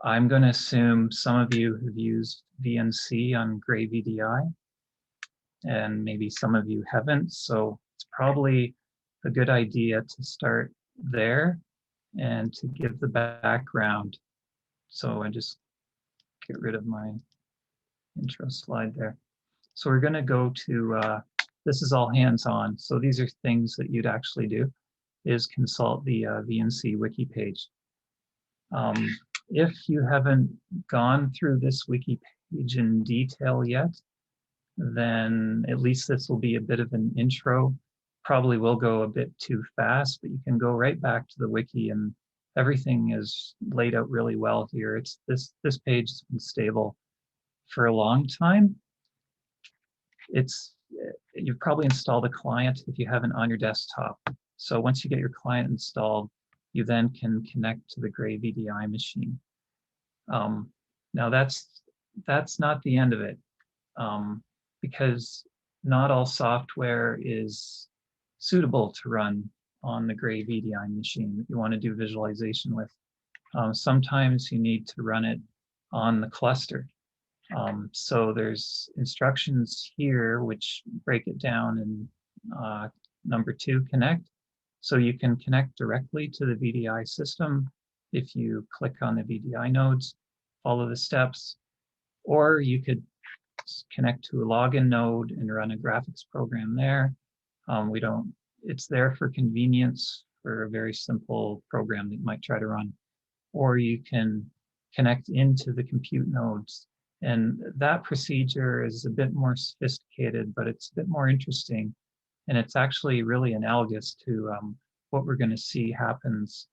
I'm going to assume some of you have used VNC on Gray VDI, and maybe some of you haven't. So it's probably a good idea to start there and to give the background. So I just get rid of my intro slide there. So we're going to go to, this is all hands-on. So these are things that you'd actually do, is consult the VNC wiki page. If you haven't gone through this wiki page in detail yet, then at least this will be a bit of an intro. Probably will go a bit too fast, but you can go right back to the wiki and everything is laid out really well here. It's this page has been stable for a long time. You've probably installed a client if you haven't on your desktop. So once you get your client installed, you then can connect to the Gray VDI machine. Now that's not the end of it, because not all software is suitable to run on the Gray VDI machine that you want to do visualization with. Sometimes you need to run it on the cluster. So there's instructions here which break it down in number 2, connect. So you can connect directly to the VDI system if you click on the Vdi nodes, follow the steps, or you could connect to a login node and run a graphics program there. It's there for convenience for a very simple program that you might try to run. Or you can connect into the compute nodes. And that procedure is a bit more sophisticated, but it's a bit more interesting. And it's actually really analogous to what we're going to see happens,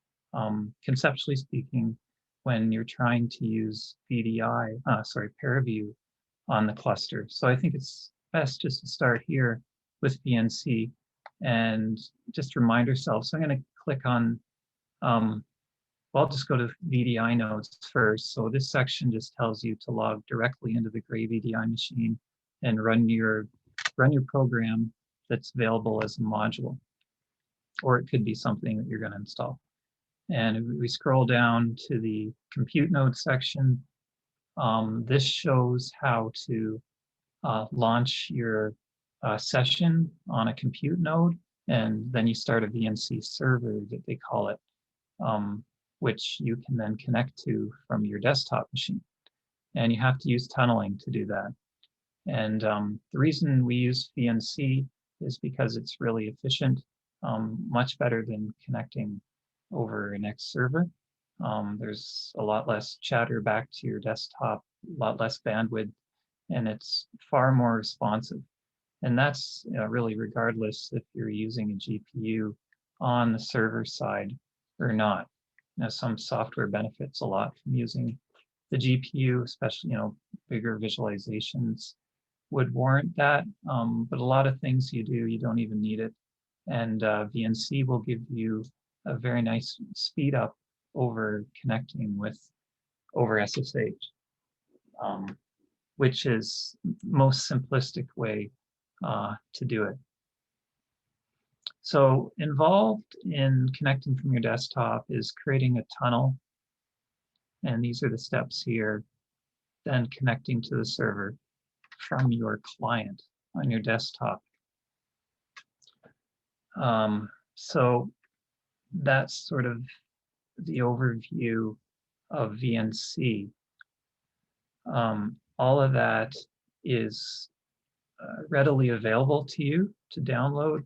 conceptually speaking, when you're trying to use ParaView on the cluster. So I think it's best just to start here with VNC and just remind ourselves. So I'm going to click on, I'll just go to VDI nodes first. So this section just tells you to log directly into the Gray VDI machine and run your program that's available as a module, or it could be something that you're going to install. And if we scroll down to the compute node section, this shows how to launch your session on a compute node, and then you start a VNC server that they call it, which you can then connect to from your desktop machine. And you have to use tunneling to do that. And the reason we use VNC is because it's really efficient, much better than connecting over an X server. There's a lot less chatter back to your desktop, a lot less bandwidth, and it's far more responsive. And that's really regardless if you're using a GPU on the server side or not. Now, some software benefits a lot from using the GPU, especially bigger visualizations would warrant that. But a lot of things you do, you don't even need it. And VNC will give you a very nice speed up over connecting over SSH, which is most simplistic way to do it. So involved in connecting from your desktop is creating a tunnel. And these are the steps here. Then connecting to the server from your client on your desktop. So that's sort of the overview of VNC. All of that is readily available to you to download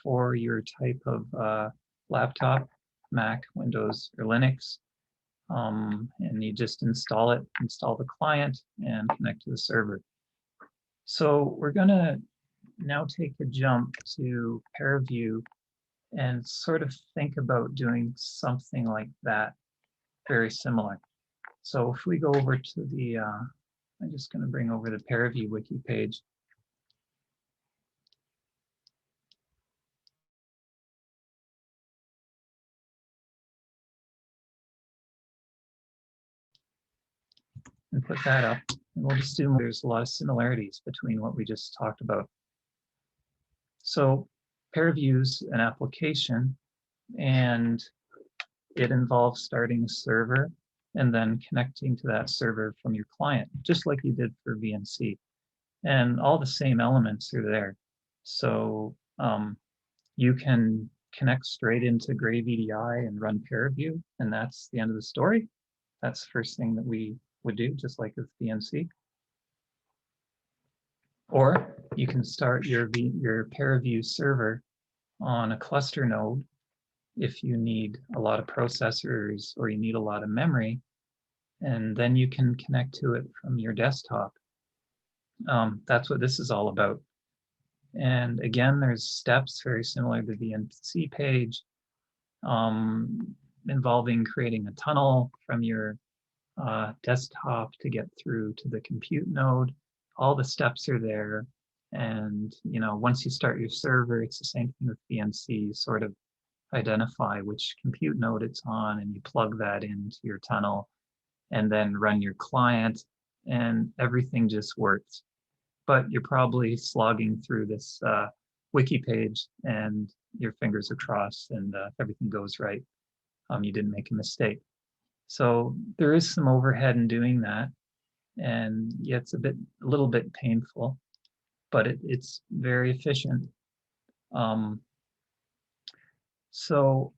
for your type of laptop, Mac, Windows, or Linux. And you just install the client, and connect to the server. So we're going to now take a jump to ParaView and sort of think about doing something like that, very similar. So if we go over to the, I'm just going to bring over the ParaView wiki page. And put that up, and we'll just assume there's a lot of similarities between what we just talked about. So ParaView's an application, and it involves starting a server and then connecting to that server from your client, just like you did for VNC. And all the same elements are there. So you can connect straight into Gray VDI and run peer review, and that's the end of the story. That's the first thing that we would do, just like with VNC. Or you can start your peer review server on a cluster node if you need a lot of processors or you need a lot of memory, and then you can connect to it from your desktop. That's what this is all about. And again, there's steps very similar to the VNC page, involving creating a tunnel from your desktop to get through to the compute node. All the steps are there. And once you start your server, it's the same thing with VNC. You sort of identify which compute node it's on, and you plug that into your tunnel, and then run your client, and everything just works. But you're probably slogging through this wiki page, and your fingers are crossed, and everything goes right. You didn't make a mistake. So there is some overhead in doing that, and yeah, it's a little bit painful, but it's very efficient. So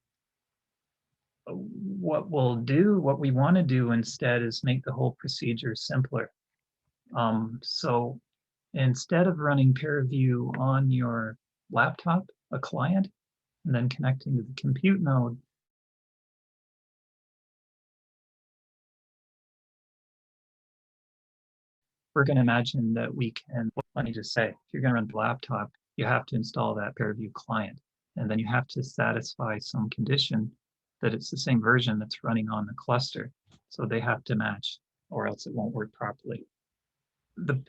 what we want to do instead is make the whole procedure simpler. So instead of running peer review on your laptop, a client, and then connecting to the compute node, we're going to imagine that we can, let me just say, if you're going to run the laptop, you have to install that peer review client, and then you have to satisfy some condition that it's the same version that's running on the cluster. So they have to match, or else it won't work properly. The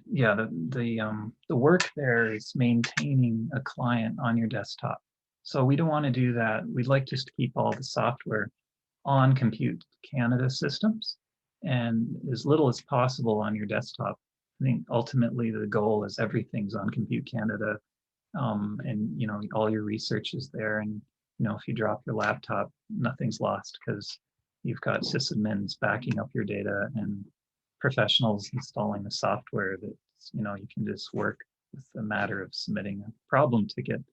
work there is maintaining a client on your desktop. So we don't want to do that. We'd like just to keep all the software on Compute Canada systems and as little as possible on your desktop. I think ultimately the goal is everything's on Compute Canada, and all your research is there. And if you drop your laptop, nothing's lost because you've got sysadmins backing up your data and professionals installing the software that you can just work with the matter of submitting a problem ticket.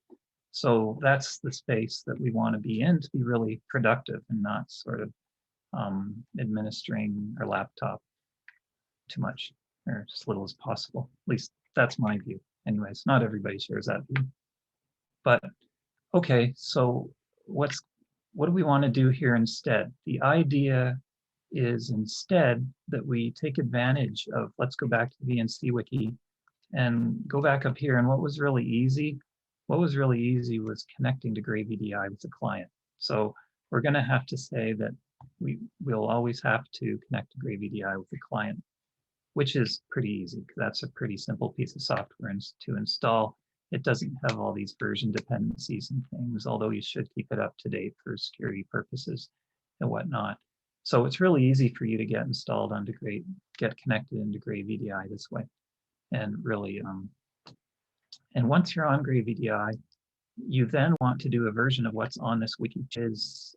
So that's the space that we want to be in to be really productive and not sort of administering our laptop too much, or as little as possible. At least that's my view. Anyways, not everybody shares that view. But okay, so what do we want to do here instead? The idea is instead that we take advantage of, let's go back to the VNC wiki and go back up here. And what was really easy was connecting to Gray VDI with the client. So we're going to have to say that we'll always have to connect to Gray VDI with the client, which is pretty easy because that's a pretty simple piece of software to install. It doesn't have all these version dependencies and things, although you should keep it up to date for security purposes and whatnot. So it's really easy for you to get installed onto get connected into Gray VDI this way. And really, and once you're on Gray VDI, you then want to do a version of what's on this wiki. Is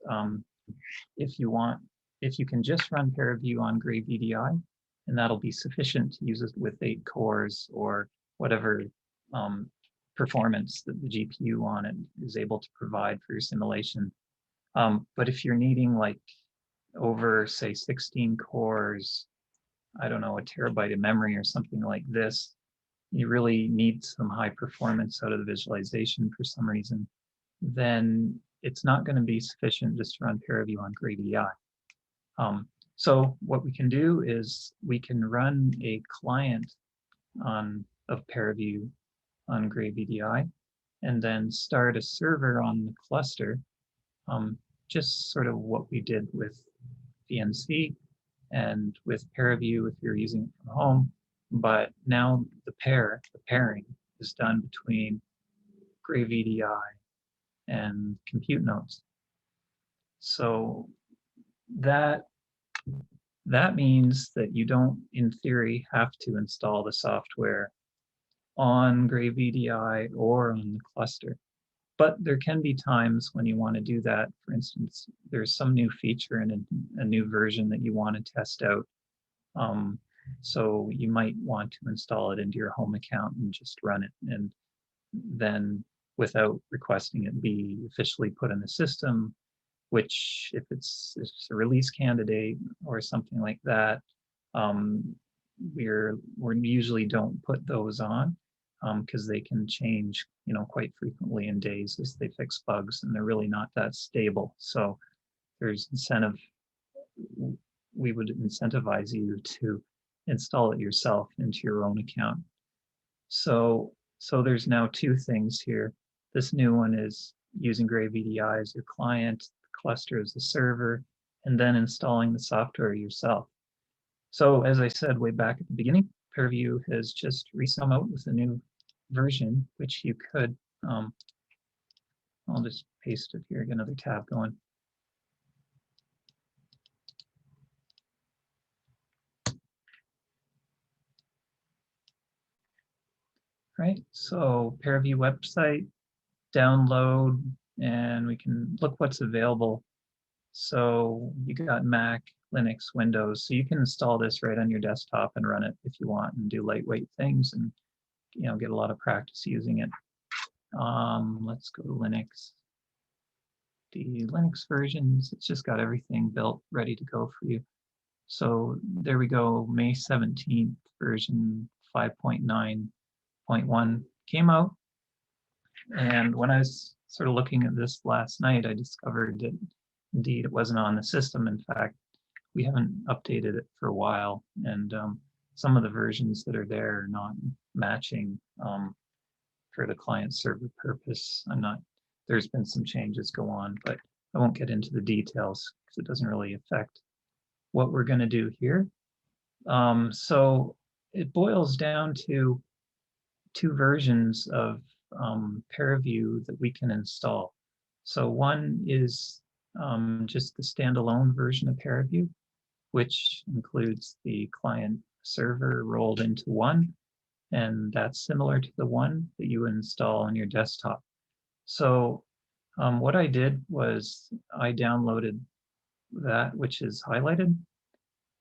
if you can just run peer review on Gray VDI, and that'll be sufficient to use it with 8 cores or whatever performance that the GPU on it is able to provide for your simulation. But if you're needing like over, say, 16 cores, I don't know, a terabyte of memory or something like this, you really need some high performance out of the visualization for some reason, then it's not going to be sufficient just to run peer review on Gray VDI. So what we can do is we can run a client of peer review on Gray VDI, and then start a server on the cluster, just sort of what we did with VNC and with peer review if you're using it from home. But now the pairing is done between Gray VDI and compute nodes. So that means that you don't, in theory, have to install the software on Gray VDI or on the cluster. But there can be times when you want to do that. For instance, there's some new feature in a new version that you want to test out. So you might want to install it into your home account and just run it, and then without requesting it be officially put in the system, which if it's a release candidate or something like that, we usually don't put those on because they can change, quite frequently in days as they fix bugs, and they're really not that stable. So there's incentive. We would incentivize you to install it yourself into your own account. So there's now two things here. This new one is using Gray VDI as your client, the cluster as the server, and then installing the software yourself. So as I said way back at the beginning, Pairview has just come out with a new version, which you could, I'll just paste it here, get another tab going. Right, so Pairview website, download, and we can look what's available. So you got Mac, Linux, Windows, so you can install this right on your desktop and run it if you want and do lightweight things and get a lot of practice using it. Let's go to Linux. The Linux versions, it's just got everything built, ready to go for you. So there we go, May 17th, version 5.9.1 came out. And when I was sort of looking at this last night, I discovered that indeed it wasn't on the system. In fact, we haven't updated it for a while, and some of the versions that are there are not matching for the client server purpose. There's been some changes go on, but I won't get into the details because it doesn't really affect what we're going to do here. So it boils down to two versions of Pairview that we can install. So one is just the standalone version of Pairview, which includes the client server rolled into one, and that's similar to the one that you install on your desktop. So what I did was I downloaded that, which is highlighted,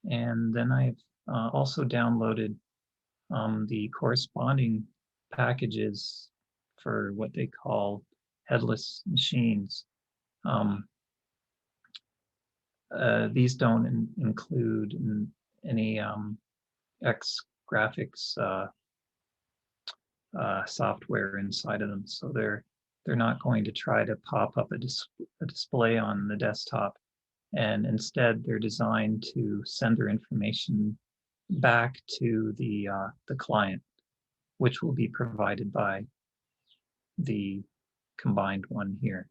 and then I've also downloaded the corresponding packages for what they call headless machines. These don't include any X graphics software inside of them, so they're not going to try to pop up a display on the desktop, and instead they're designed to send their information back to the client, which will be provided by the combined one here.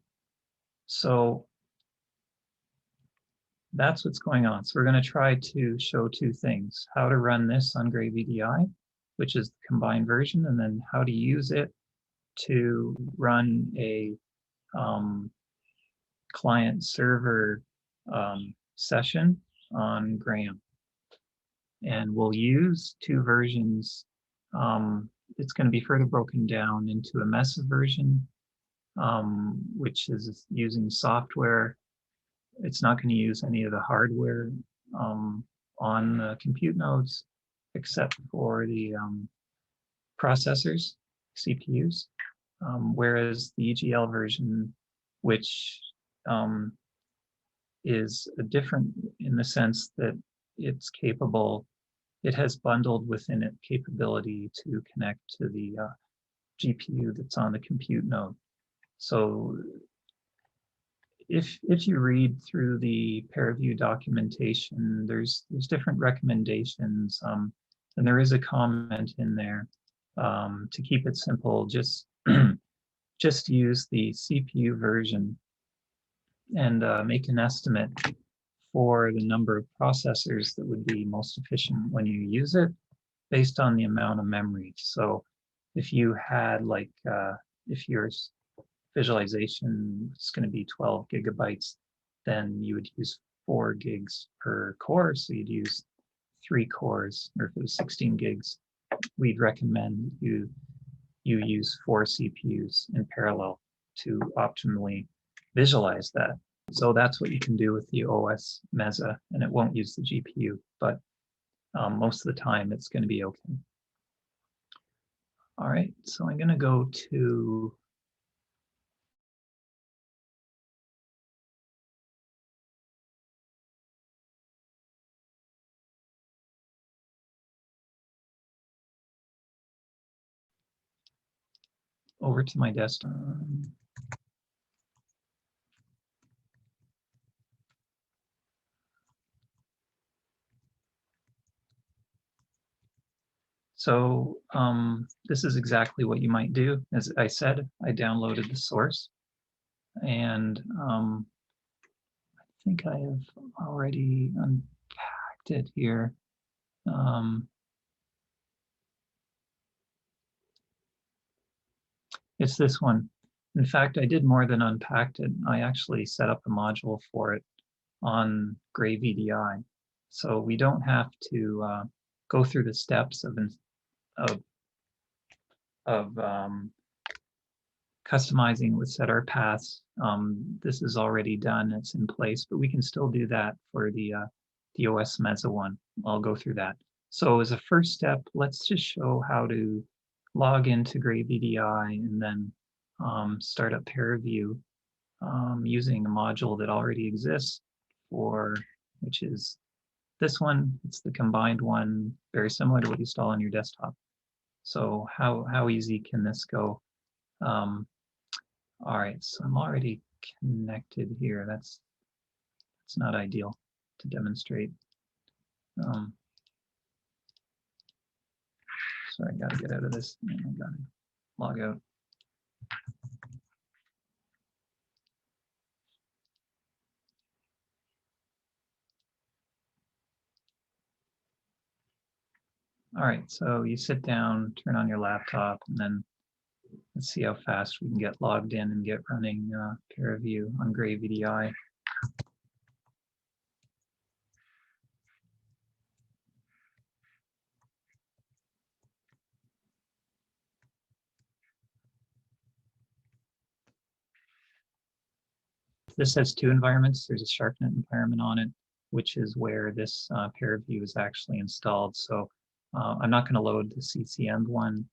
So that's what's going on. So we're going to try to show two things: how to run this on Gray VDI, which is the combined version, and then how to use it to run a client server session on Graham. And we'll use two versions. It's going to be further broken down into a mesa version, which is using software. It's not going to use any of the hardware on the compute nodes, except for the processors, CPUs, whereas the EGL version, which is different in the sense that it's capable, it has bundled within it capability to connect to the GPU that's on the compute node. So if you read through the Pairview documentation, there's different recommendations, and there is a comment in there to keep it simple. Just use the CPU version and make an estimate for the number of processors that would be most efficient when you use it based on the amount of memory. So if you had if your visualization is going to be 12 gigabytes, then you would use 4 gigs per core. So you'd use 3 cores, or if it was 16 gigs, we'd recommend you use 4 CPUs in parallel. to optimally visualize that. So that's what you can do with the OS Mesa, and it won't use the GPU, but most of the time it's going to be okay. All right, so I'm going to go to over to my desktop. So this is exactly what you might do. As I said, I downloaded the source, and I think I have already unpacked it here. It's this one. In fact, I did more than unpacked it. I actually set up a module for it on Gray VDI. So we don't have to go through the steps of customizing with setter paths. This is already done, it's in place, but we can still do that for the OS Mesa one. I'll go through that. So as a first step, let's just show how to log into Gray VDI and then start up ParaView using a module that already exists which is this one. It's the combined one, very similar to what you install on your desktop. So how easy can this go? All right, so I'm already connected here. That's not ideal to demonstrate. Sorry, I gotta get out of this. I gotta log out. All right, so you sit down, turn on your laptop, and then let's see how fast we can get logged in and get running ParaView on Gray VDI. This has two environments. There's a SharkNet environment on it, which is where this ParaView is actually installed. So I'm not going to load the CCM one.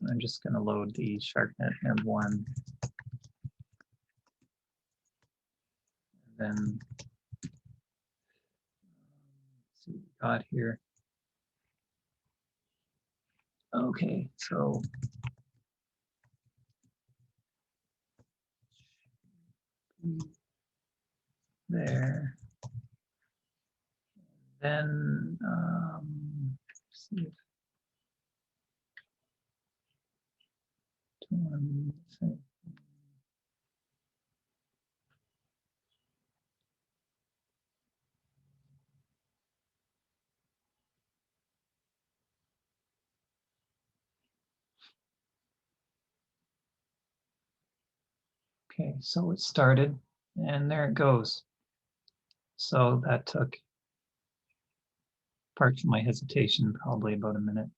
I'm just going to load the SharkNet M1. And then let's see what we got here. Okay, so there. Then see if okay, so it started, and there it goes. So that took, apart from my hesitation, probably about a minute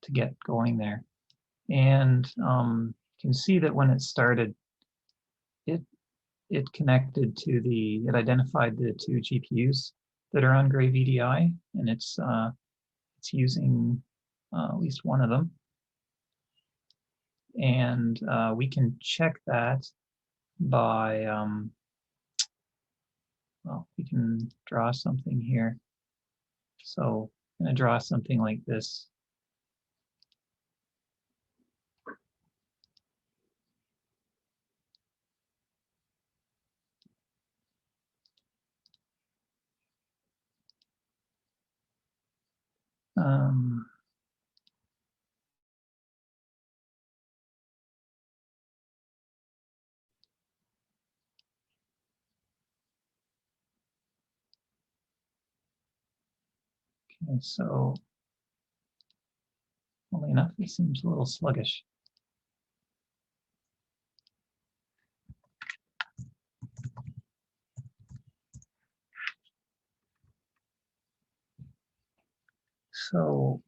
to get going there. And you can see that when it started, it connected to it identified the two GPUs that are on Gray VDI, and it's using at least one of them. And we can check that by, well, we can draw something here. So I'm going to draw something like this. Okay, so funnily enough, it seems a little sluggish. So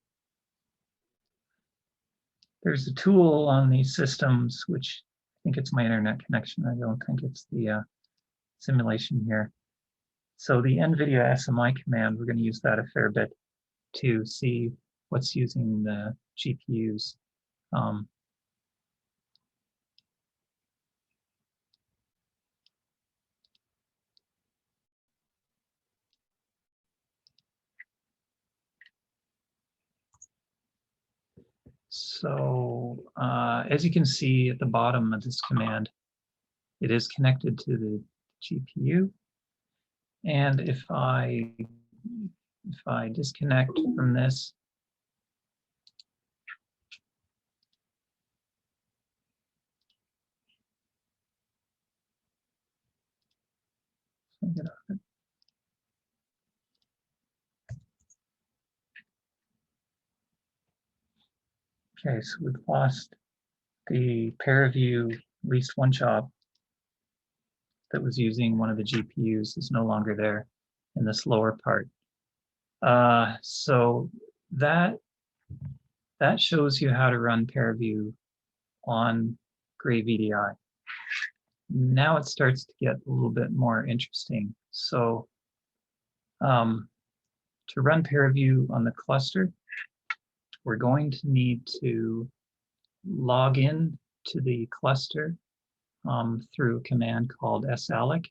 there's a tool on these systems, which I think it's my internet connection. I don't think it's the simulation here. So the NVIDIA SMI command, we're going to use that a fair bit to see what's using the GPUs. So as you can see at the bottom of this command, it is connected to the GPU. And if I disconnect from this, okay, so we've lost the pair view, at least one job that was using one of the GPUs is no longer there in this lower part. So that shows you how to run pair view on Gray VDI. Now it starts to get a little bit more interesting. So to run pair view on the cluster, we're going to need to log in to the cluster through a command called salloc,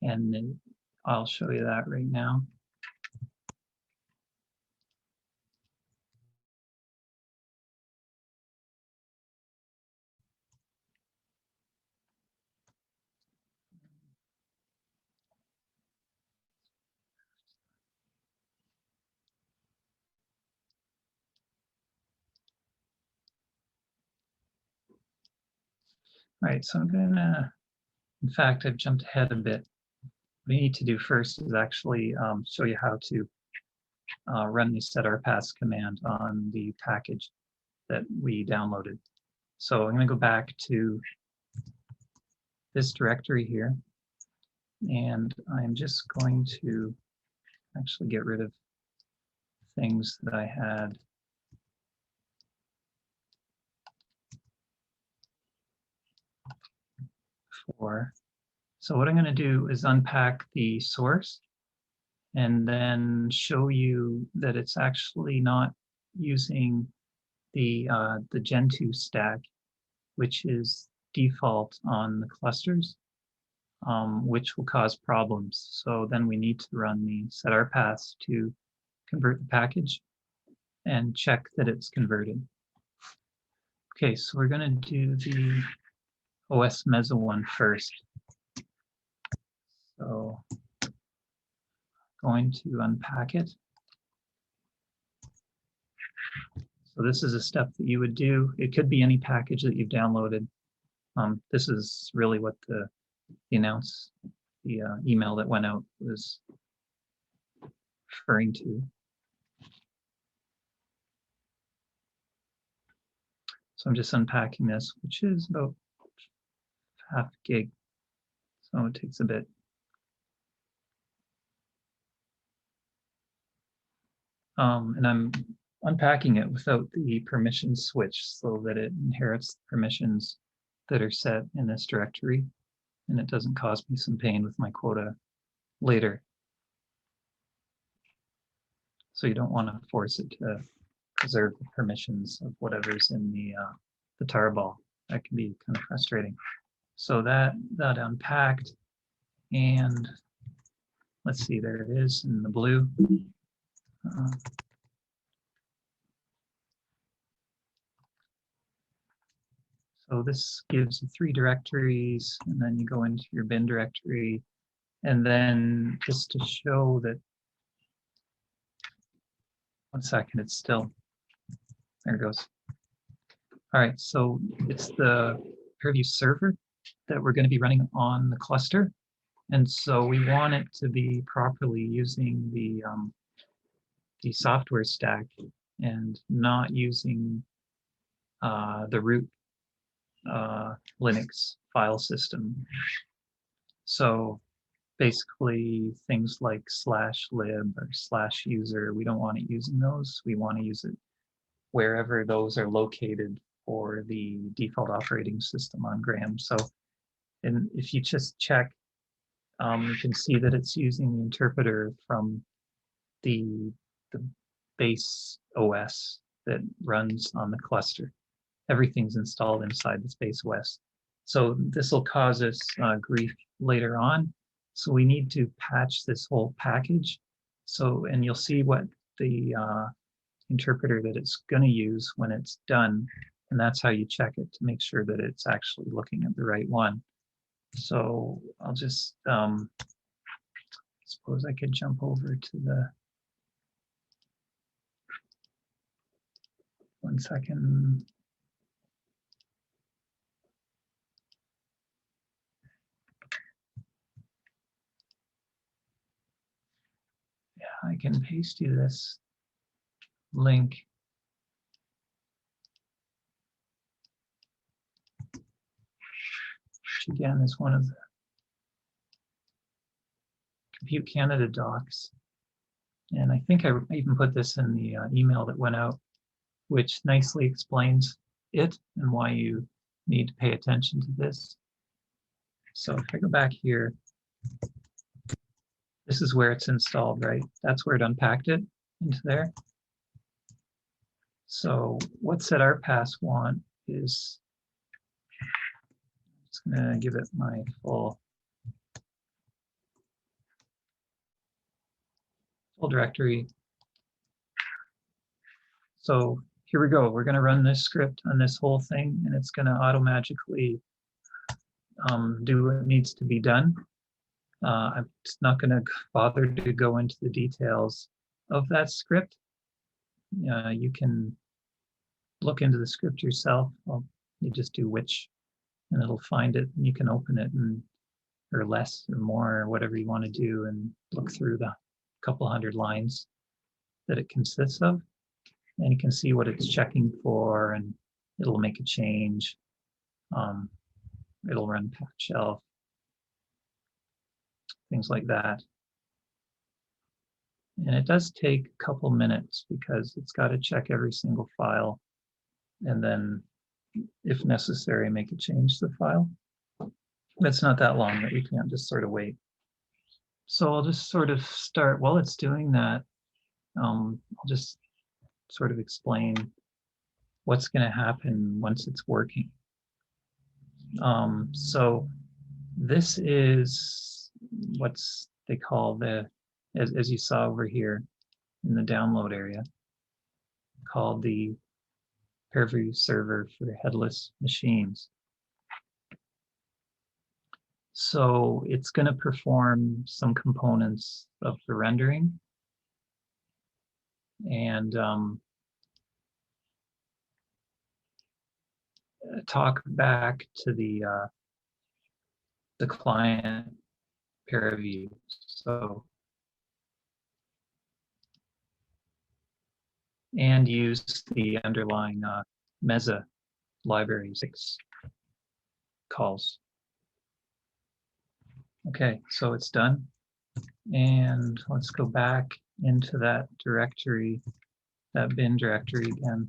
and I'll show you that right now. All right, so I'm gonna, in fact, I've jumped ahead a bit. What we need to do first is actually show you how to run the setrpass command on the package that we downloaded. So I'm going to go back to this directory here, and I'm just going to actually get rid of things that I had. Before. So what I'm going to do is unpack the source and then show you that it's actually not using the Gen 2 stack, which is default on the clusters, which will cause problems. So then we need to run the setrpass to convert the package and check that it's converted. Okay, so we're going to do the OS Mesa one first. So going to unpack it. So this is a step that you would do. It could be any package that you've downloaded. This is really what the email that went out was referring to. So I'm just unpacking this, which is about half gig. So it takes a bit. And I'm unpacking it without the permission switch so that it inherits permissions that are set in this directory, and it doesn't cause me some pain with my quota later. So you don't want to force it to preserve the permissions of whatever's in the tarball. That can be kind of frustrating. So that unpacked, and let's see, there it is in the blue. So this gives you 3 directories, and then you go into your bin directory, and then just to show that, 1 second, it's still, there it goes. All right, so it's the Purview server that we're going to be running on the cluster, and so we want it to be properly using the software stack and not using the root Linux file system. So basically things like /lib or /user, we don't want it using those. We want to use it wherever those are located for the default operating system on Graham. So, and if you just check, you can see that it's using the interpreter from the base OS that runs on the cluster. Everything's installed inside this base OS. So this will cause us grief later on. So we need to patch this whole package. So, and you'll see what the interpreter that it's going to use when it's done. And that's how you check it to make sure that it's actually looking at the right one. So I'll just, suppose I could jump over to the, 1 second. Yeah, I can paste you this link. Which again is one of the Compute Canada docs. And I think I even put this in the email that went out, which nicely explains it and why you need to pay attention to this. So if I go back here, this is where it's installed, right? That's where it unpacked it into there. So what setRPass want is, I'm just gonna give it my full directory. So here we go. We're going to run this script on this whole thing, and it's going to auto-magically do what needs to be done. I'm just not going to bother to go into the details of that script. You can look into the script yourself. You just do which, and it'll find it, and you can open it, and or less or more, or whatever you want to do, and look through the couple hundred lines that it consists of. And you can see what it's checking for, and it'll make a change. It'll run patch shelf, things like that. And it does take a couple minutes because it's got to check every single file and then, if necessary, make a change to the file. It's not that long that we can't just sort of wait. So I'll just sort of start while it's doing that. I'll just sort of explain what's going to happen once it's working. So this is what's they call the, as you saw over here in the download area, called the Purview server for headless machines. So it's going to perform some components of the rendering, and talk back to the client Purview. So, and use the underlying Mesa library 6 calls. Okay, so it's done. And let's go back into that directory, that bin directory again,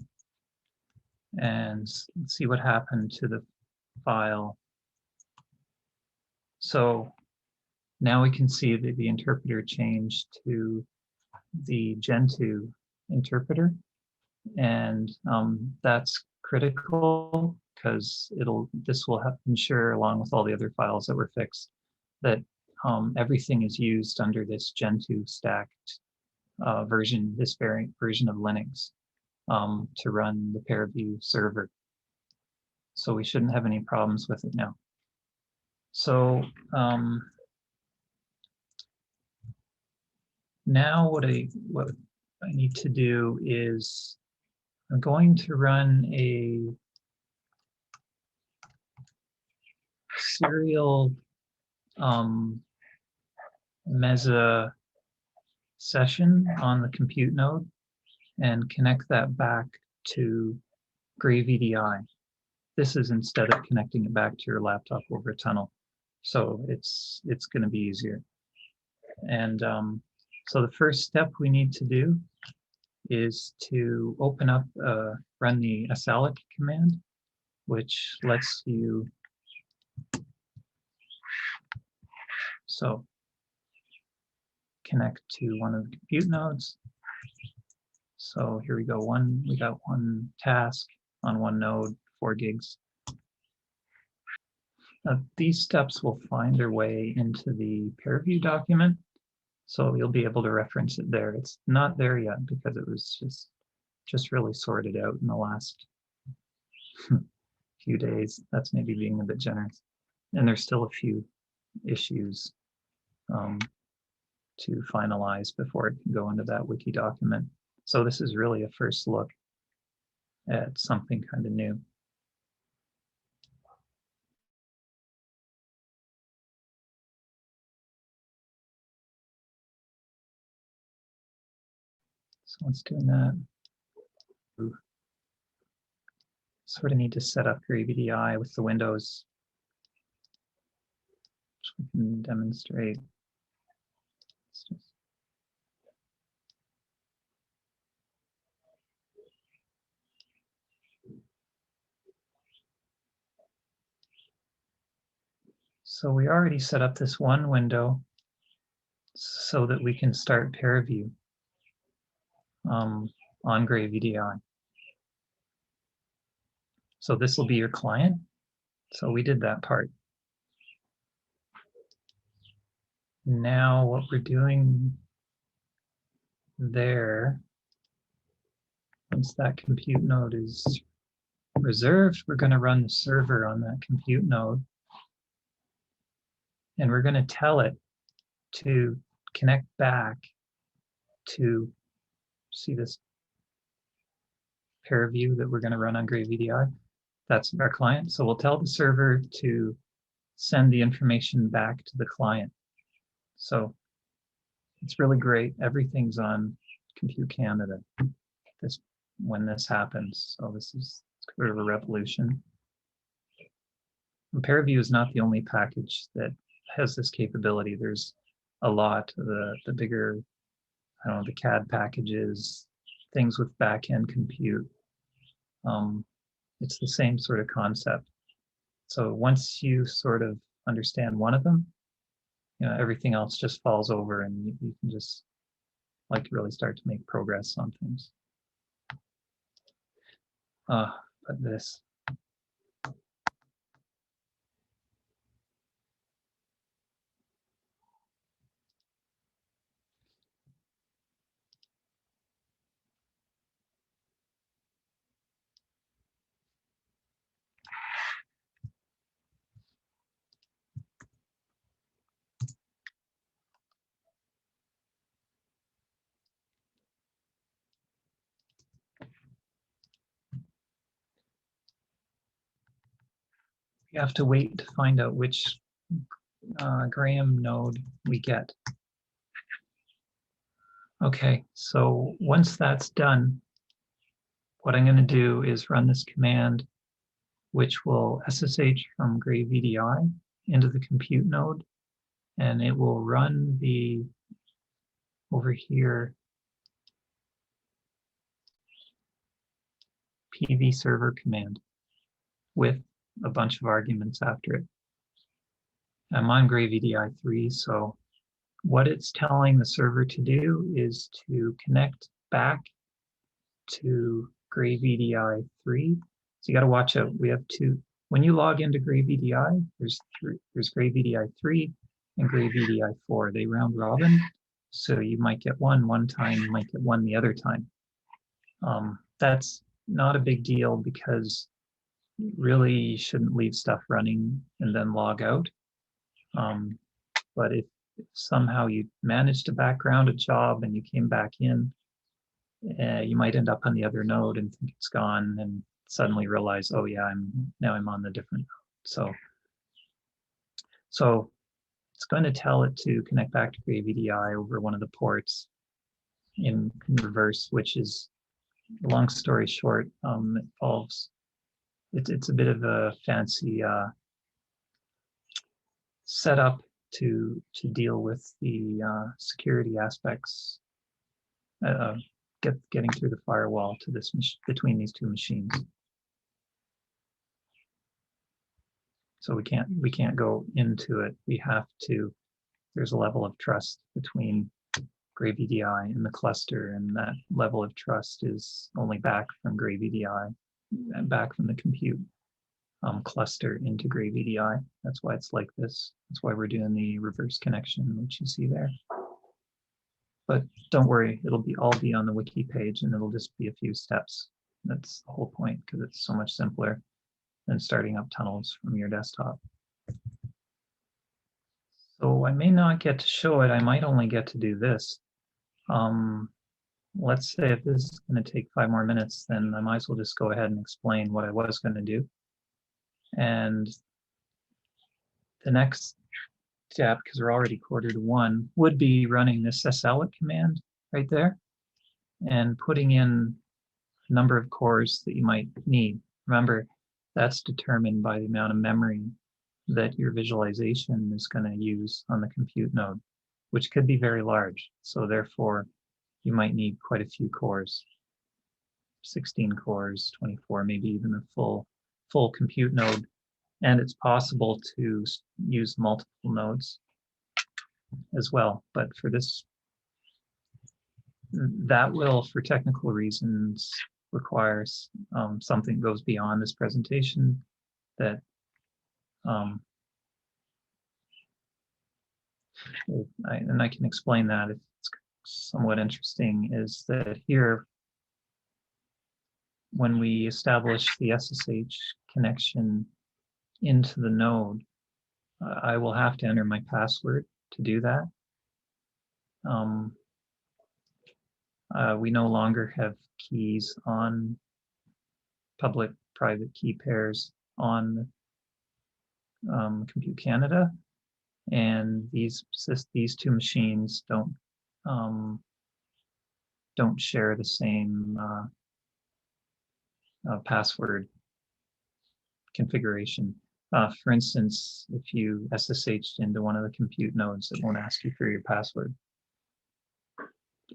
and see what happened to the file. So now we can see that the interpreter changed to the Gentoo interpreter, and that's critical because this will ensure, along with all the other files that were fixed, that everything is used under this Gentoo stacked version, this variant version of Linux, to run the Purview server. So we shouldn't have any problems with it now. So now what I need to do is I'm going to run a serial Mesa session on the compute node and connect that back to Gray VDI. This is instead of connecting it back to your laptop over a tunnel. So it's going to be easier. And so the first step we need to do is to open up, run the salloc command which lets you, so connect to one of the compute nodes. So here we go, we got one task on one node, 4 gigs. These steps will find their way into the peer review document, so you'll be able to reference it there. It's not there yet because it was just really sorted out in the last few days. That's maybe being a bit generous. And there's still a few issues to finalize before it can go into that wiki document. So this is really a first look at something kind of new. So let's do that. Sort of need to set up your VDI with the windows, which we can demonstrate. So we already set up this one window so that we can start peer review on Gray VDI. So this will be your client. So we did that part. Now what we're doing there, once that compute node is reserved, we're going to run the server on that compute node. And we're going to tell it to connect back to see this peer view that we're going to run on Gray VDI. That's our client. So we'll tell the server to send the information back to the client. So it's really great. Everything's on Compute Canada when this happens. So this is sort of a revolution. Peer view is not the only package that has this capability. There's a lot of the bigger, I don't know, the CAD packages, things with back-end compute. It's the same sort of concept. So once you sort of understand one of them, everything else just falls over, and you can just really start to make progress on things. But this. We have to wait to find out which Graham node we get. Okay, so once that's done, what I'm going to do is run this command, which will SSH from Gray VDI into the compute node, and it will run the, over here, PV server command with a bunch of arguments after it. I'm on Gray VDI 3, so what it's telling the server to do is to connect back to Gray VDI 3. So you got to watch out. We have two. When you log into Gray VDI, there's Gray VDI 3 and Gray VDI 4. They round robin, so you might get one time, you might get one the other time. That's not a big deal because really you shouldn't leave stuff running and then log out. But if somehow you managed to background a job and you came back in, you might end up on the other node and think it's gone and suddenly realize, oh yeah, now I'm on the different node. So it's going to tell it to connect back to Gray VDI over one of the ports in reverse, which is, long story short, it involves, it's a bit of a fancy setup to deal with the security aspects, getting through the firewall to this between these two machines. So we can't go into it. We have to, there's a level of trust between Gray VDI and the cluster, and that level of trust is only back from Gray VDI and back from the compute cluster into Gray VDI. That's why it's like this. That's why we're doing the reverse connection, which you see there. But don't worry, it'll all be on the wiki page, and it'll just be a few steps. That's the whole point, because it's so much simpler than starting up tunnels from your desktop. So I may not get to show it. I might only get to do this. Let's say if this is going to take 5 more minutes, then I might as well just go ahead and explain what I was going to do. And the next step, because we're already 1:45, would be running this ssalad command right there and putting in a number of cores that you might need. Remember, that's determined by the amount of memory that your visualization is going to use on the compute node, which could be very large. So therefore, you might need quite a few cores, 16 cores, 24, maybe even a full compute node. And it's possible to use multiple nodes as well. But for this, that will, for technical reasons, requires something that goes beyond this presentation that and I can explain that if it's somewhat interesting, is that here, when we establish the SSH connection into the node, I will have to enter my password to do that. We no longer have keys on public-private key pairs on Compute Canada, and these two machines don't share the same password configuration. For instance, if you SSH'd into one of the compute nodes, it won't ask you for your password.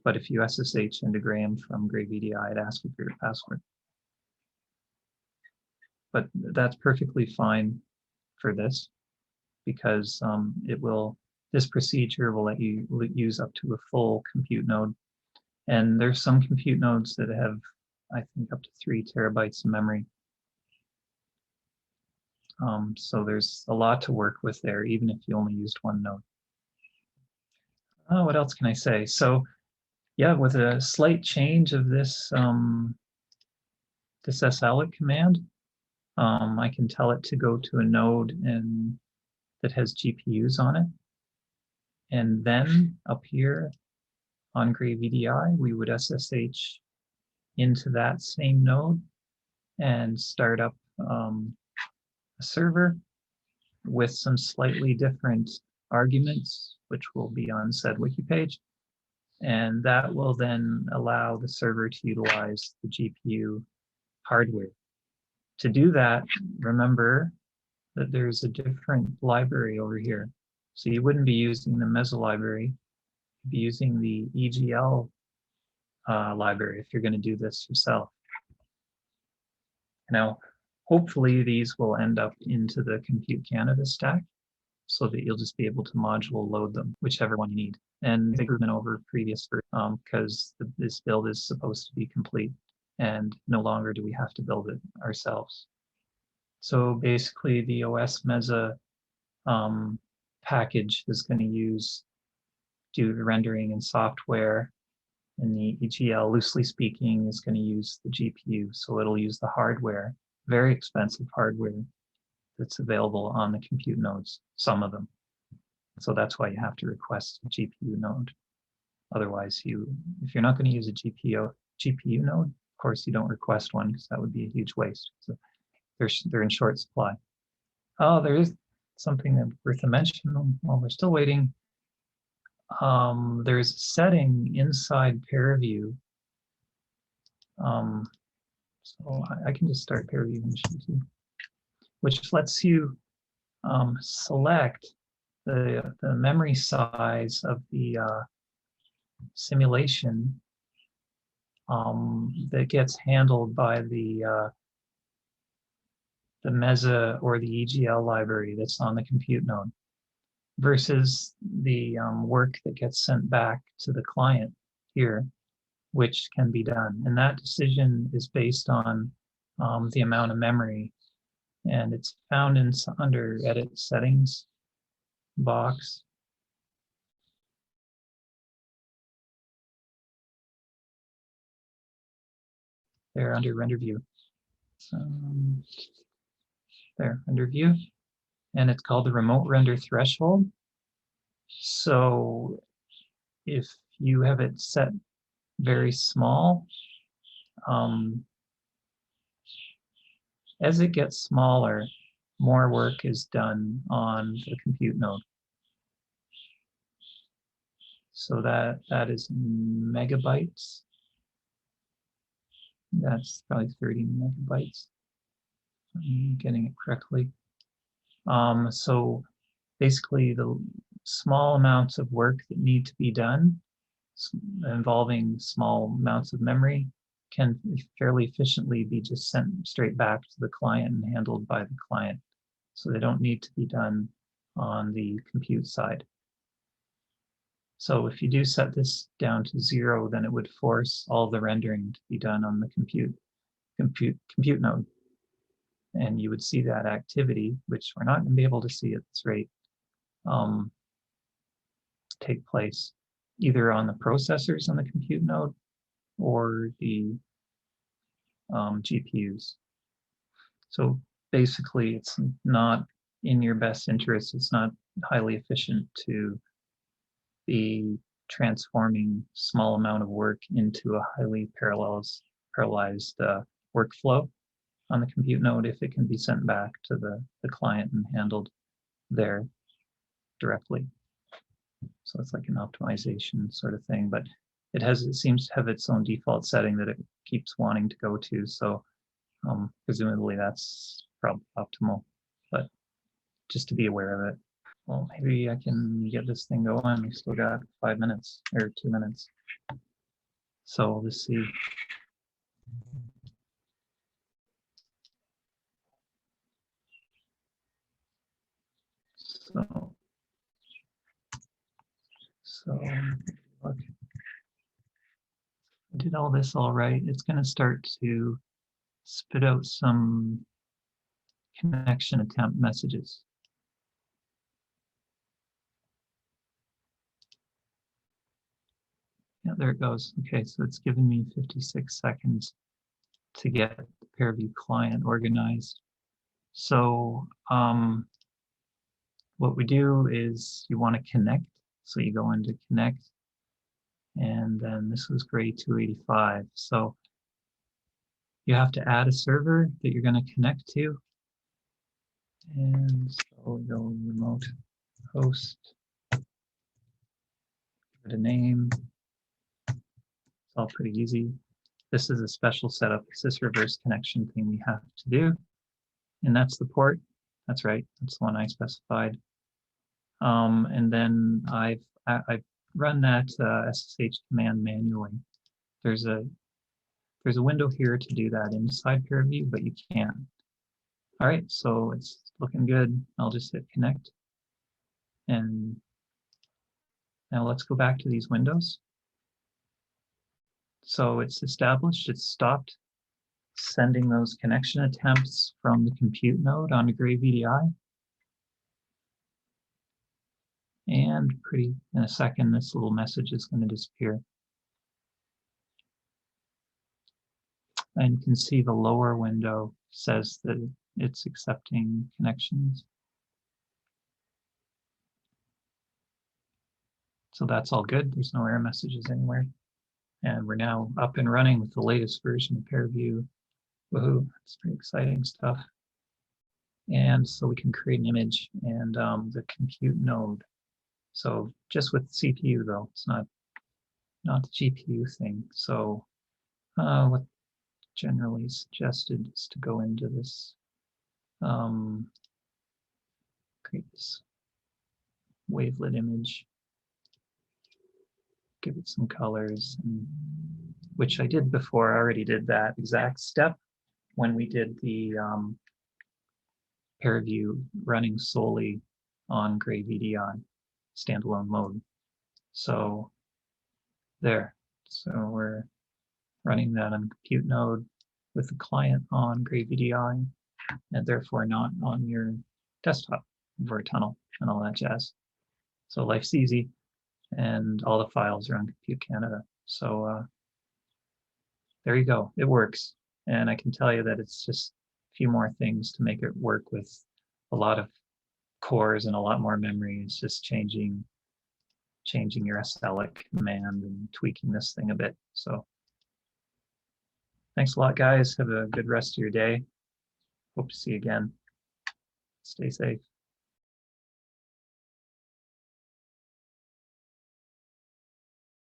But if you SSH into Graham from Gray VDI, it asks you for your password. But that's perfectly fine for this, because this procedure will let you use up to a full compute node. And there's some compute nodes that have, I think, up to 3 terabytes of memory. So there's a lot to work with there, even if you only used one node. What else can I say? So yeah, with a slight change of this ssalad command, I can tell it to go to a node that has GPUs on it. And then up here on Gray VDI, we would SSH into that same node and start up a server with some slightly different arguments, which will be on said wiki page. And that will then allow the server to utilize the GPU hardware. To do that, remember that there's a different library over here. So you wouldn't be using the Meso library, you'd be using the EGL library if you're going to do this yourself. Now, hopefully these will end up into the Compute Canada stack, so that you'll just be able to module load them, whichever one you need. And improvement over previous, because this build is supposed to be complete, and no longer do we have to build it ourselves. So basically, the OS Mesa package is going to do the rendering and software, and the EGL, loosely speaking, is going to use the GPU. So it'll use the hardware, very expensive hardware that's available on the compute nodes, some of them. So that's why you have to request a GPU node. Otherwise, if you're not going to use a GPU node, of course you don't request one, because that would be a huge waste. So they're in short supply. Oh, there is something that's worth a mention while we're still waiting. There's a setting inside ParaView. So I can just start ParaView Machine, which lets you select the memory size of the simulation that gets handled by the Mesa or the EGL library that's on the compute node versus the work that gets sent back to the client here, which can be done. And that decision is based on the amount of memory, and it's found in under Edit Settings box. There under Render View. There under View, and it's called the Remote Render Threshold. So if you have it set very small, as it gets smaller, more work is done on the compute node. So that is megabytes. That's probably 30 megabytes. I'm getting it correctly. So basically the small amounts of work that need to be done involving small amounts of memory can fairly efficiently be just sent straight back to the client and handled by the client. So they don't need to be done on the compute side. So if you do set this down to 0, then it would force all the rendering to be done on the compute node. And you would see that activity, which we're not going to be able to see at this rate, take place either on the processors on the compute node or the GPUs. So basically, it's not in your best interest. It's not highly efficient to be transforming small amount of work into a highly parallelized workflow on the compute node if it can be sent back to the client and handled there directly. So it's like an optimization sort of thing, but it seems to have its own default setting that it keeps wanting to go to. So presumably that's probably optimal, but just to be aware of it. Well, maybe I can get this thing going. We still got 5 minutes or 2 minutes. So let's see. So look, I did all this all right. It's going to start to spit out some connection attempt messages. Yeah, there it goes. Okay, so it's given me 56 seconds to get the PairView client organized. So what we do is you want to connect. So you go into connect, and then this was Gray 285. So you have to add a server that you're going to connect to. And so we go remote host, give it a name. It's all pretty easy. This is a special setup. It's this reverse connection thing we have to do. And that's the port. That's right. That's the one I specified. And then I've run that SSH command manually. There's a window here to do that inside PairView, but you can't. All right, so it's looking good. I'll just hit connect. And now let's go back to these windows. So it's established, it's stopped sending those connection attempts from the compute node onto Gray VDI. And in a second, this little message is going to disappear. And you can see the lower window says that it's accepting connections. So that's all good. There's no error messages anywhere. And we're now up and running with the latest version of PairView. Woohoo, that's pretty exciting stuff. And so we can create an image and the compute node. So just with CPU though, it's not the GPU thing. So what generally suggested is to go into this, create this wavelet image, give it some colors, which I did before. I already did that exact step when we did the pair view running solely on Gray VDI standalone mode. So there. So we're running that on compute node with the client on Gray VDI, and therefore not on your desktop over tunnel and all that jazz. So life's easy, and all the files are on Compute Canada. So there you go. It works. And I can tell you that it's just a few more things to make it work with a lot of cores and a lot more memory. It's just changing your SLIC command and tweaking this thing a bit. So thanks a lot, guys. Have a good rest of your day. Hope to see you again. Stay safe.